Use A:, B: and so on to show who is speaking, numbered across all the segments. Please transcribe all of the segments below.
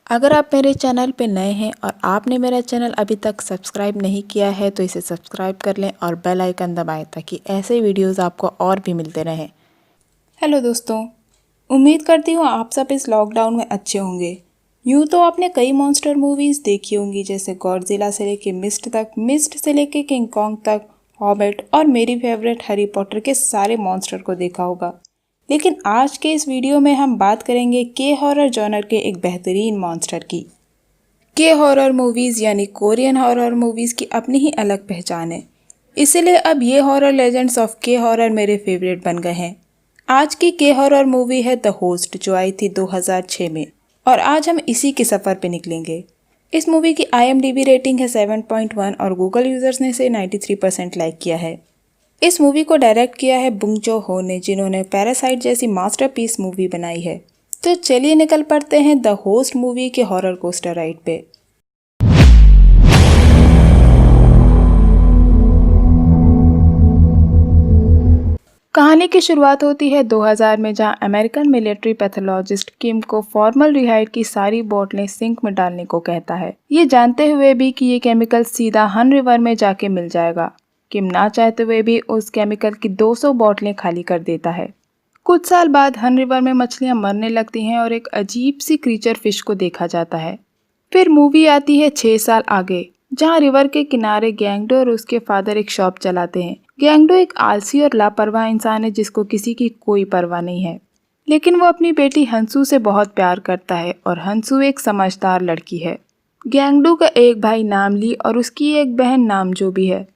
A: अगर आप मेरे चैनल पे नए हैं और आपने मेरा चैनल अभी तक सब्सक्राइब नहीं किया है तो इसे सब्सक्राइब कर लें और बेल आइकन दबाएं ताकि ऐसे वीडियोस आपको और भी मिलते रहें।
B: हेलो दोस्तों, उम्मीद करती हूँ आप सब इस लॉकडाउन में अच्छे होंगे। यूँ तो आपने कई मॉन्स्टर मूवीज़ देखी होंगी, जैसे गॉडजिला से लेके मिस्ट तक, मिस्ट से लेके किंग कॉन्ग तक, हॉबिट और मेरी फेवरेट हैरी पॉटर के सारे मॉन्स्टर को देखा होगा। लेकिन आज के इस वीडियो में हम बात करेंगे के हॉरर जॉनर के एक बेहतरीन मॉन्स्टर की। के हॉरर मूवीज़ यानी कोरियन हॉरर मूवीज़ की अपनी ही अलग पहचान है, इसीलिए अब ये हॉरर लेजेंड्स ऑफ के हॉरर मेरे फेवरेट बन गए हैं। आज की के हॉरर मूवी है द होस्ट, जो आई थी 2006 में, और आज हम इसी के सफ़र पे निकलेंगे। इस मूवी की IMDb रेटिंग है 7.1 और गूगल यूजर्स ने इसे 93% लाइक किया है। इस मूवी को डायरेक्ट किया है बुंग जो हो ने, जिन्होंने पैरासाइट जैसी मास्टरपीस मूवी बनाई है। तो चलिए निकल पड़ते हैं द होस्ट मूवी के हॉरर कोस्टर राइड पे। कहानी की शुरुआत होती है 2000 में, जहां अमेरिकन मिलिट्री पैथोलॉजिस्ट किम को फॉर्मल रिहाइड की सारी बोतलें सिंक में डालने को कहता है, ये जानते हुए भी कि ये केमिकल सीधा हन रिवर में जाके मिल जाएगा। किम ना चाहते हुए भी उस केमिकल की 200 बोतलें खाली कर देता है। कुछ साल बाद हन रिवर में मछलियां मरने लगती हैं और एक अजीब सी क्रीचर फिश को देखा जाता है। फिर मूवी आती है 6 साल आगे, जहां रिवर के किनारे गैंगडो और उसके फादर एक शॉप चलाते हैं। गैंगडो एक आलसी और लापरवाह इंसान है जिसको किसी की कोई परवाह नहीं है, लेकिन वो अपनी बेटी हंसू से बहुत प्यार करता है और हंसू एक समझदार लड़की है। गैंगडो का एक भाई नामली और उसकी एक बहन नामजो भी है।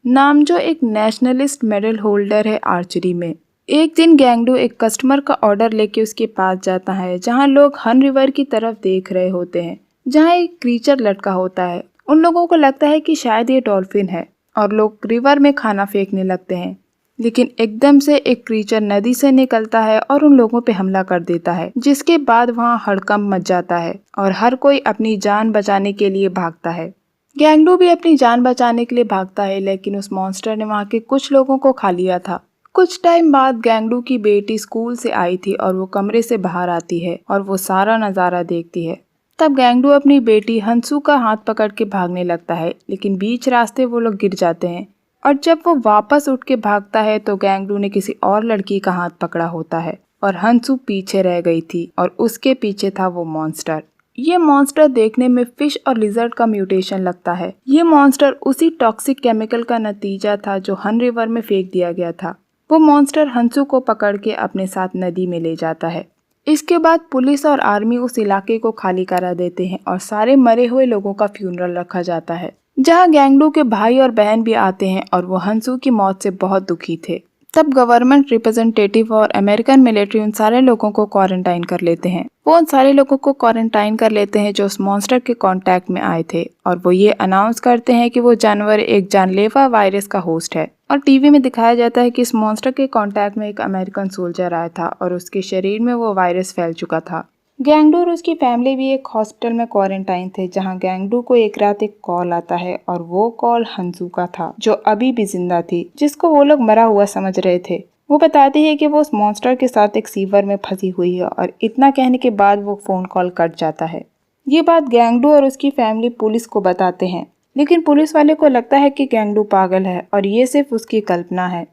B: नामजो एक नेशनलिस्ट मेडल होल्डर है आर्चरी में। एक दिन गैंगडो एक कस्टमर का ऑर्डर लेके उसके पास जाता है, जहां लोग हन रिवर की तरफ देख रहे होते हैं, जहां एक क्रीचर लटका होता है। उन लोगों को लगता है कि शायद ये डॉल्फिन है और लोग रिवर में खाना फेंकने लगते हैं, लेकिन एकदम से एक क्रीचर नदी से निकलता है और उन लोगों पे हमला कर देता है, जिसके बाद वहाँ हड़कंप मच जाता है और हर कोई अपनी जान बचाने के लिए भागता है। गैंगडो भी अपनी जान बचाने के लिए भागता है, लेकिन उस मॉन्स्टर ने वहाँ के कुछ लोगों को खा लिया था। कुछ टाइम बाद गैंगडो की बेटी स्कूल से आई थी और वो कमरे से बाहर आती है और वो सारा नज़ारा देखती है। तब गैंगडो अपनी बेटी हंसू का हाथ पकड़ के भागने लगता है, लेकिन बीच रास्ते वो लोग गिर जाते हैं और जब वो वापस उठ के भागता है तो गैंगडो ने किसी और लड़की का हाथ पकड़ा होता है और हंसू पीछे रह गई थी और उसके पीछे था वो मॉन्स्टर। ये मॉन्स्टर देखने में फिश और लिजर्ड का म्यूटेशन लगता है। ये मॉन्स्टर उसी टॉक्सिक केमिकल का नतीजा था जो हन रिवर में फेंक दिया गया था। वो मॉन्स्टर हंसू को पकड़ के अपने साथ नदी में ले जाता है। इसके बाद पुलिस और आर्मी उस इलाके को खाली करा देते हैं और सारे मरे हुए लोगों का फ्यूनरल रखा जाता है, जहां गैंगडो के भाई और बहन भी आते हैं और वो हंसू की मौत से बहुत दुखी थे। तब गवर्नमेंट रिप्रेजेंटेटिव और अमेरिकन मिलिट्री उन सारे लोगों को क्वारंटाइन कर लेते हैं। वो उन सारे लोगों को क्वारंटाइन कर लेते हैं जो उस मॉन्स्टर के कांटेक्ट में आए थे, और वो ये अनाउंस करते हैं कि वो जानवर एक जानलेवा वायरस का होस्ट है। और टीवी में दिखाया जाता है कि इस मॉन्स्टर के कांटेक्ट में एक अमेरिकन सोल्जर आया था और उसके शरीर में वो वायरस फैल चुका था। गैंगडो और उसकी फैमिली भी एक हॉस्पिटल में क्वारंटाइन थे, जहां गैंगडो को एक रात एक कॉल आता है और वो कॉल हंसू का था, जो अभी भी जिंदा थी, जिसको वो लोग मरा हुआ समझ रहे थे। वो बताती है कि वो उस मॉन्स्टर के साथ एक सीवर में फंसी हुई है और इतना कहने के बाद वो फोन कॉल कट जाता है। ये बात गैंगडो और उसकी फैमिली पुलिस को बताते हैं, लेकिन पुलिस वाले को लगता है कि गैंगडो पागल है और ये सिर्फ उसकी कल्पना है।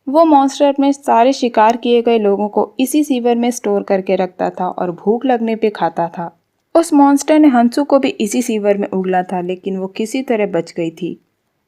B: वो मॉन्स्टर अपने सारे शिकार किए गए लोगों को इसी सीवर में स्टोर करके रखता था और भूख लगने पे खाता था। उस मॉन्स्टर ने हंसू को भी इसी सीवर में उगला था, लेकिन वो किसी तरह बच गई थी।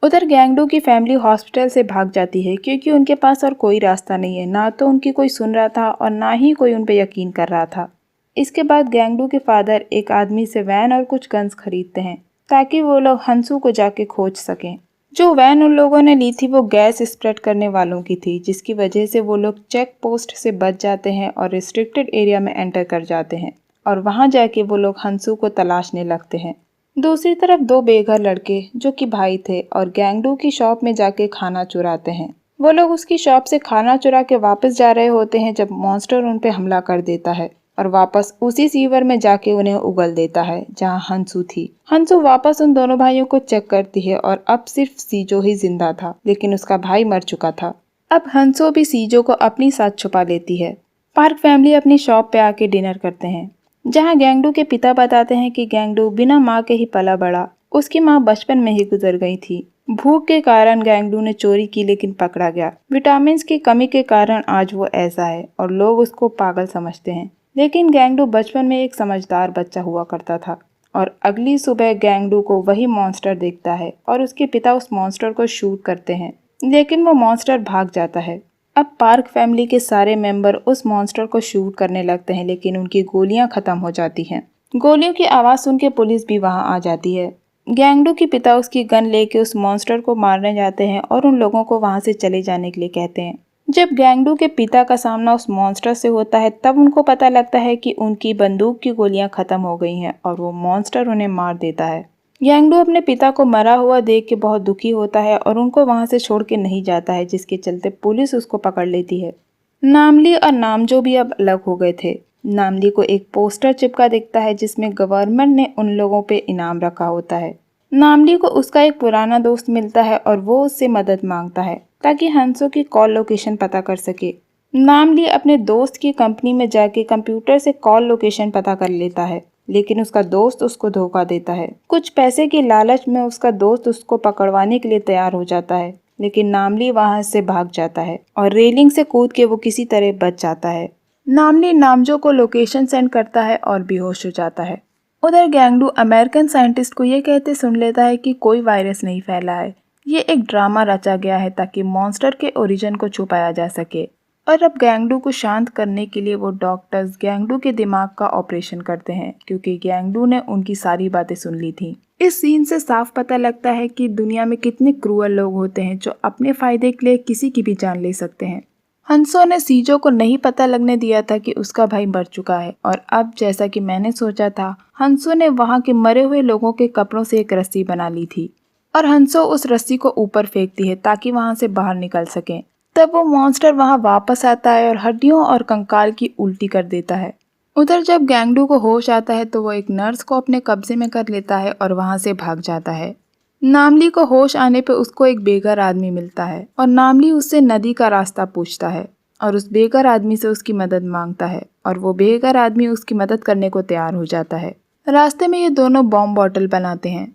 B: उधर गैंगडो की फैमिली हॉस्पिटल से भाग जाती है, क्योंकि उनके पास और कोई रास्ता नहीं है। ना तो उनकी कोई सुन रहा था और ना ही कोई उन पर यकीन कर रहा था। इसके बाद गैंगडो के फादर एक आदमी से वैन और कुछ गन्स खरीदते हैं ताकि वो लोग हंसू को जाके खोज सकें। जो वैन उन लोगों ने ली थी वो गैस स्प्रेड करने वालों की थी, जिसकी वजह से वो लोग चेक पोस्ट से बच जाते हैं और रिस्ट्रिक्टेड एरिया में एंटर कर जाते हैं और वहां जाके वो लोग हंसू को तलाशने लगते हैं। दूसरी तरफ दो बेघर लड़के जो कि भाई थे और गैंगडो की शॉप में जाके खाना चुराते हैं। वो लोग उसकी शॉप से खाना चुरा के वापस जा रहे होते हैं जब मॉन्स्टर उन पे हमला कर देता है और वापस उसी सीवर में जाके उन्हें उगल देता है जहां हंसू थी। हंसू वापस उन दोनों भाइयों को चेक करती है और अब सिर्फ सीजो ही जिंदा था, लेकिन उसका भाई मर चुका था। अब हंसू भी सीजो को अपनी साथ छुपा लेती है। पार्क फैमिली अपनी शॉप पे आके डिनर करते हैं। जहां गैंगडू के पिता बताते हैं कि गैंगडू बिना मां के ही पला बड़ा, उसकी मां बचपन में ही गुजर गई थी। भूख के कारण गैंगडू ने चोरी की लेकिन पकड़ा गया। विटामिन्स की कमी के कारण आज वो ऐसा है और लोग उसको पागल समझते हैं। लेकिन गैंगडू बचपन में एक समझदार बच्चा हुआ करता था और अगली सुबह गैंगडू को वही मॉन्स्टर देखता है और उसके पिता उस मॉन्स्टर को शूट करते हैं, लेकिन वो मॉन्स्टर भाग जाता है। अब पार्क फैमिली के सारे मेंबर उस मॉन्स्टर को शूट करने लगते हैं, लेकिन उनकी गोलियां खत्म हो जाती हैं। गोलियों की आवाज़ सुन के पुलिस भी वहां आ जाती है। गैंगडू के पिता उसकी गन लेके उस मॉन्स्टर को मारने जाते हैं और उन लोगों को वहां से चले जाने के लिए कहते हैं। जब गैंगडू के पिता का सामना उस मॉन्स्टर से होता है तब उनको पता लगता है कि उनकी बंदूक की गोलियां खत्म हो गई हैं और वो मॉन्स्टर उन्हें मार देता है। गैंगडू अपने पिता को मरा हुआ देख के बहुत दुखी होता है और उनको वहां से छोड़ के नहीं जाता है, जिसके चलते पुलिस उसको पकड़ लेती है। नामली और नामजो भी अब अलग हो गए थे। नामली को एक पोस्टर चिपका दिखता है जिसमें गवर्नमेंट ने उन लोगों पे इनाम रखा होता है। नामली को उसका एक पुराना दोस्त मिलता है और वो उससे मदद मांगता है ताकि हंसो की कॉल लोकेशन पता कर सके। नामली अपने दोस्त की कंपनी में जाके कंप्यूटर से कॉल लोकेशन पता कर लेता है, लेकिन उसका दोस्त उसको धोखा देता है। कुछ पैसे की लालच में उसका दोस्त उसको पकड़वाने के लिए तैयार हो जाता है, लेकिन नामली वहां से भाग जाता है और रेलिंग से कूद के वो किसी तरह बच जाता है। नामली नामजो को लोकेशन सेंड करता है और बेहोश हो जाता है। उधर गैंगडू अमेरिकन साइंटिस्ट को ये कहते सुन लेता है कि कोई वायरस नहीं फैला है, ये एक ड्रामा रचा गया है ताकि मॉन्स्टर के ओरिजिन को छुपाया जा सके। और अब गैंगडू को शांत करने के लिए वो डॉक्टर्स गैंगडू के दिमाग का ऑपरेशन करते हैं, क्योंकि गैंगडू ने उनकी सारी बातें सुन ली थी। इस सीन से साफ पता लगता है कि दुनिया में कितने क्रूअल लोग होते हैं जो अपने फायदे के लिए किसी की भी जान ले सकते हैं। हंसो ने सीजो को नहीं पता लगने दिया था कि उसका भाई मर चुका है, और अब जैसा कि मैंने सोचा था, हंसो ने वहां के मरे हुए लोगों के कपड़ों से एक रस्सी बना ली थी और हंसो उस रस्सी को ऊपर फेंकती है ताकि वहां से बाहर निकल सके। तब वो मॉन्स्टर वहां वापस आता है और हड्डियों और कंकाल की उल्टी कर देता है। उधर जब गैंगडू को होश आता है तो वो एक नर्स को अपने कब्जे में कर लेता है और वहां से भाग जाता है। नामली को होश आने पे उसको एक बेघर आदमी मिलता है और नामली उससे नदी का रास्ता पूछता है और उस बेघर आदमी से उसकी मदद मांगता है और वो बेघर आदमी उसकी मदद करने को तैयार हो जाता है। रास्ते में ये दोनों बॉम्ब बॉटल बनाते हैं।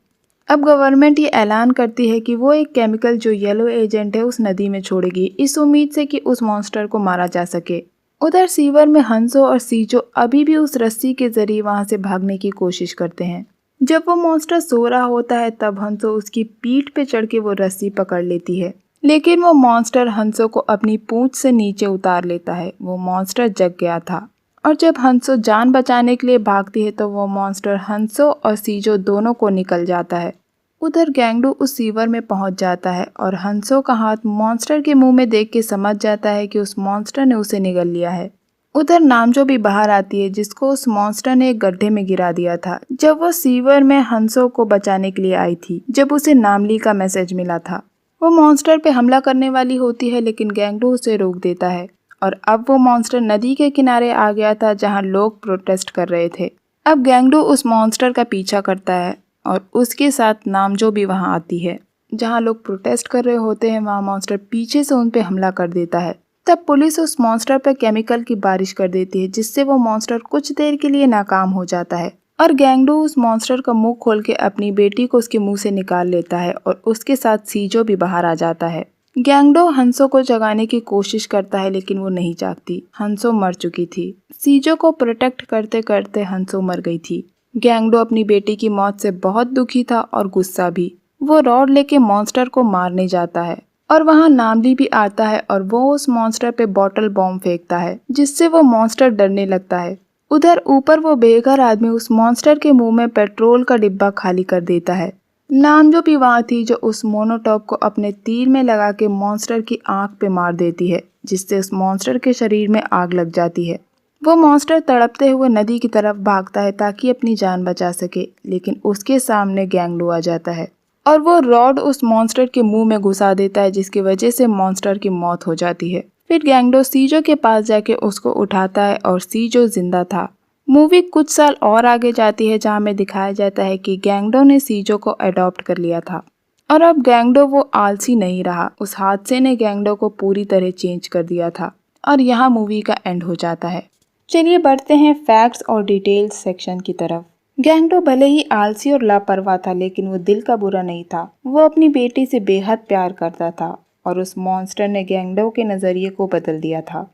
B: अब गवर्नमेंट ये ऐलान करती है कि वो एक केमिकल जो येलो एजेंट है उस नदी में छोड़ेगी, इस उम्मीद से कि उस मॉन्स्टर को मारा जा सके। उधर सीवर में हंसो और सीजो अभी भी उस रस्सी के जरिए वहां से भागने की कोशिश करते हैं। जब वो मॉन्स्टर सो रहा होता है तब हंसो उसकी पीठ पे चढ़ के वो रस्सी पकड़ लेती है, लेकिन वो मॉन्स्टर हंसो को अपनी पूंछ से नीचे उतार लेता है। वो मॉन्स्टर जग गया था और जब हंसो जान बचाने के लिए भागती है तो वो मॉन्स्टर हंसो और सीजो दोनों को निकल जाता है। उधर गैंगडू उस सीवर में पहुंच जाता है और हंसो का हाथ मॉन्स्टर के मुंह में देख के समझ जाता है कि उस मॉन्स्टर ने उसे निगल लिया है। उधर नामजो भी बाहर आती है जिसको उस मॉन्स्टर ने एक गड्ढे में गिरा दिया था जब वो सीवर में हंसो को बचाने के लिए आई थी, जब उसे नामली का मैसेज मिला था। वो मॉन्स्टर पे हमला करने वाली होती है लेकिन गैंगडू उसे रोक देता है और अब वो मॉन्स्टर नदी के किनारे आ गया था जहां लोग प्रोटेस्ट कर रहे थे। अब गैंगडू उस मॉन्स्टर का पीछा करता है और उसके साथ नामजो भी वहां आती है। जहां लोग प्रोटेस्ट कर रहे होते हैं वहां मॉन्स्टर पीछे से उन पे हमला कर देता है। तब पुलिस उस मॉन्स्टर पर केमिकल की बारिश कर देती है जिससे वो मॉन्स्टर कुछ देर के लिए नाकाम हो जाता है और गैंगडू उस मॉन्स्टर का मुंह खोल के अपनी बेटी को उसके मुंह से निकाल लेता है और उसके साथ सीजो भी बाहर आ जाता है। गैंगडू हंसो को जगाने की कोशिश करता है लेकिन वो नहीं जागती। हंसो मर चुकी थी। सीजो को प्रोटेक्ट करते करते हंसो मर गई थी। गैंगडू अपनी बेटी की मौत से बहुत दुखी था और गुस्सा भी। वो रॉड लेके मॉन्स्टर को मारने जाता है और वहां नामली भी आता है और वो उस मॉन्स्टर पे बॉटल बॉम्ब फेंकता है जिससे वो मॉन्स्टर डरने लगता है। उधर ऊपर वो बेघर आदमी उस मॉन्स्टर के मुंह में पेट्रोल का डिब्बा खाली कर देता है। नामजो भी वहां थी जो उस मोनोटॉप को अपने तीर में लगा के मॉन्स्टर की आंख पे मार देती है जिससे उस मॉन्स्टर के शरीर में आग लग जाती है। वो मॉन्स्टर तड़पते हुए नदी की तरफ भागता है ताकि अपनी जान बचा सके, लेकिन उसके सामने गैंगडू आ जाता है और वो रॉड उस मॉन्स्टर के मुंह में घुसा देता है जिसकी वजह से मॉन्स्टर की मौत हो जाती है। फिर गैंगडू सीजो के पास जाके उसको उठाता है और सीजो जिंदा था। मूवी कुछ साल और आगे जाती है जहाँ में दिखाया जाता है कि गैंगडू ने सीजो को अडॉप्ट कर लिया था और अब गैंगडू वो आलसी नहीं रहा। उस हादसे ने गैंगडू को पूरी तरह चेंज कर दिया था और यहाँ मूवी का एंड हो जाता है। चलिए बढ़ते हैं फैक्ट्स और डिटेल्स सेक्शन की तरफ। गैंगडो भले ही आलसी और लापरवाह था, लेकिन वो दिल का बुरा नहीं था। वो अपनी बेटी से बेहद प्यार करता था और उस मॉन्स्टर ने गैंगडो के नज़रिए को बदल दिया था।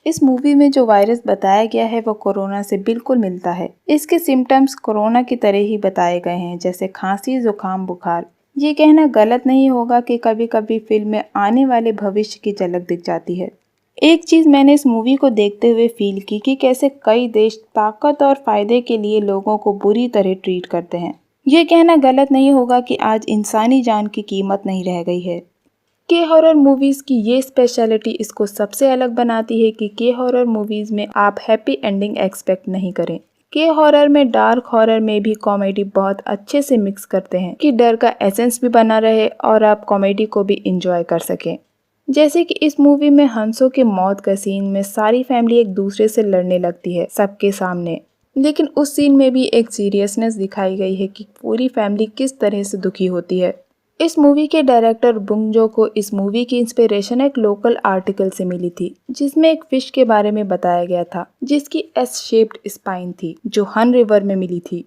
B: इस मूवी में जो वायरस बताया गया है वो कोरोना से बिल्कुल मिलता है। इसके सिम्टम्स कोरोना की तरह ही बताए गए हैं, जैसे खांसी, जुकाम, बुखार। ये कहना गलत नहीं होगा कि कभी कभी फिल्म में आने वाले भविष्य की झलक दिख जाती है। एक चीज मैंने इस मूवी को देखते हुए फील की कि कैसे कई देश ताकत और फायदे के लिए लोगों को बुरी तरह ट्रीट करते हैं। ये कहना गलत नहीं होगा कि आज इंसानी जान की कीमत नहीं रह गई है। के हॉरर मूवीज की ये स्पेशलिटी इसको सबसे अलग बनाती है कि के हॉरर मूवीज में आप हैप्पी एंडिंग एक्सपेक्ट नहीं करें। के हॉरर में डार्क हॉरर में भी कॉमेडी बहुत अच्छे से मिक्स करते हैं कि डर का एसेंस भी बना रहे और आप कॉमेडी को भी इंजॉय कर सकें। जैसे कि इस मूवी में हंसो के मौत का सीन में सारी फैमिली एक दूसरे से लड़ने लगती है सबके सामने, लेकिन उस सीन में भी एक सीरियसनेस दिखाई गई है कि पूरी फैमिली किस तरह से दुखी होती है। इस मूवी के डायरेक्टर बुंग जो को इस मूवी की इंस्पिरेशन एक लोकल आर्टिकल से मिली थी, जिसमें एक फिश के बारे में बताया गया था जिसकी एस शेप्ड स्पाइन थी जो हन रिवर में मिली थी।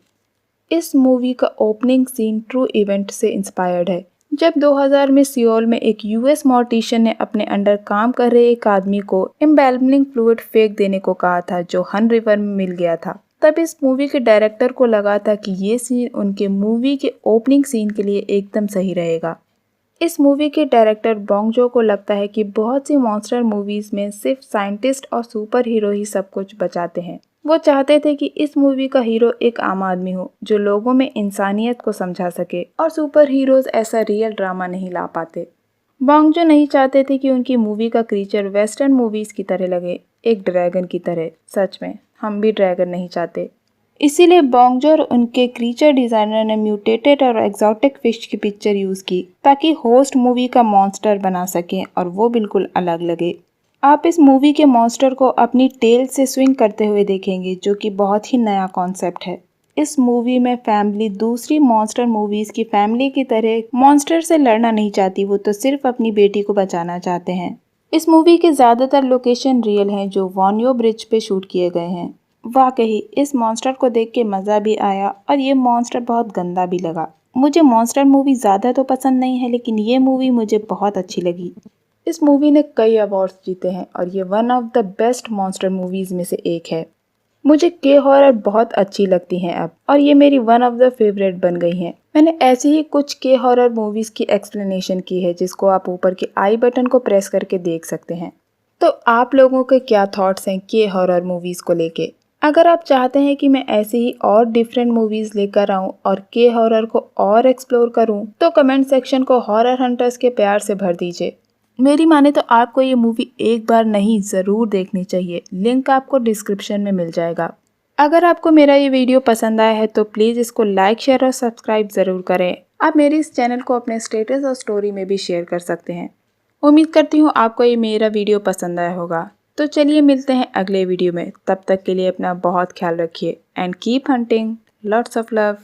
B: इस मूवी का ओपनिंग सीन ट्रू इवेंट से इंस्पायर्ड है, जब 2000 में सियोल में एक यूएस मॉर्टिशियन ने अपने अंडर काम कर रहे एक आदमी को एम्बेल्बलिंग फ्लूइड फेंक देने को कहा था जो हन रिवर में मिल गया था। तब इस मूवी के डायरेक्टर को लगा था कि ये सीन उनके मूवी के ओपनिंग सीन के लिए एकदम सही रहेगा। इस मूवी के डायरेक्टर बोंग जो को लगता है कि बहुत सी मॉन्स्टर मूवीज में सिर्फ साइंटिस्ट और सुपर हीरो ही सब कुछ बचाते हैं। वो चाहते थे कि इस मूवी का हीरो एक आम आदमी हो जो लोगों में इंसानियत को समझा सके, और सुपर हीरोज ऐसा रियल ड्रामा नहीं ला पाते। बोंग जो नहीं चाहते थे कि उनकी मूवी का क्रीचर वेस्टर्न मूवीज की तरह लगे, एक ड्रैगन की तरह। सच में हम भी ड्रैगन नहीं चाहते। इसीलिए बोंग जो और उनके क्रीचर डिजाइनर ने म्यूटेटेड और एक्सोटिक फिश की पिक्चर यूज की ताकि होस्ट मूवी का मॉन्स्टर बना सकें और वो बिल्कुल अलग लगे। आप इस मूवी के मॉन्स्टर को अपनी टेल से स्विंग करते हुए देखेंगे, जो कि बहुत ही नया कॉन्सेप्ट है। इस मूवी में फैमिली दूसरी मॉन्स्टर मूवीज की फैमिली की तरह मॉन्स्टर से लड़ना नहीं चाहती, वो तो सिर्फ अपनी बेटी को बचाना चाहते हैं। इस मूवी के ज्यादातर लोकेशन रियल हैं जो वॉन्यो ब्रिज पे शूट किए गए हैं। वाकई इस मॉन्स्टर को देख के मजा भी आया और ये मॉन्स्टर बहुत गंदा भी लगा। मुझे मॉन्स्टर मूवी ज्यादा तो पसंद नहीं है, लेकिन ये मूवी मुझे बहुत अच्छी लगी। इस मूवी ने कई अवार्ड्स जीते हैं और ये one of the best monster movies में से एक है। मुझे के हॉरर बहुत अच्छी लगती हैं अब, और ये मेरी वन ऑफ द फेवरेट बन गई हैं। मैंने ऐसी ही कुछ के हॉरर मूवीज की एक्सप्लेनेशन की है जिसको आप ऊपर के आई बटन को प्रेस करके देख सकते हैं। तो आप लोगों के क्या थॉट्स हैं के हॉरर मूवीज को लेके? अगर आप चाहते हैं कि मैं ऐसी ही और डिफरेंट मूवीज लेकर आऊं और के हॉरर को और एक्सप्लोर करूं, तो कमेंट सेक्शन को हॉरर हंटर्स के प्यार से भर दीजिए। मेरी माने तो आपको ये मूवी एक बार नहीं ज़रूर देखनी चाहिए। लिंक आपको डिस्क्रिप्शन में मिल जाएगा। अगर आपको मेरा ये वीडियो पसंद आया है तो प्लीज़ इसको लाइक, शेयर और सब्सक्राइब ज़रूर करें। आप मेरे इस चैनल को अपने स्टेटस और स्टोरी में भी शेयर कर सकते हैं। उम्मीद करती हूँ आपको ये मेरा वीडियो पसंद आया होगा। तो चलिए मिलते हैं अगले वीडियो में। तब तक के लिए अपना बहुत ख्याल रखिए and keep hunting. Lots of love.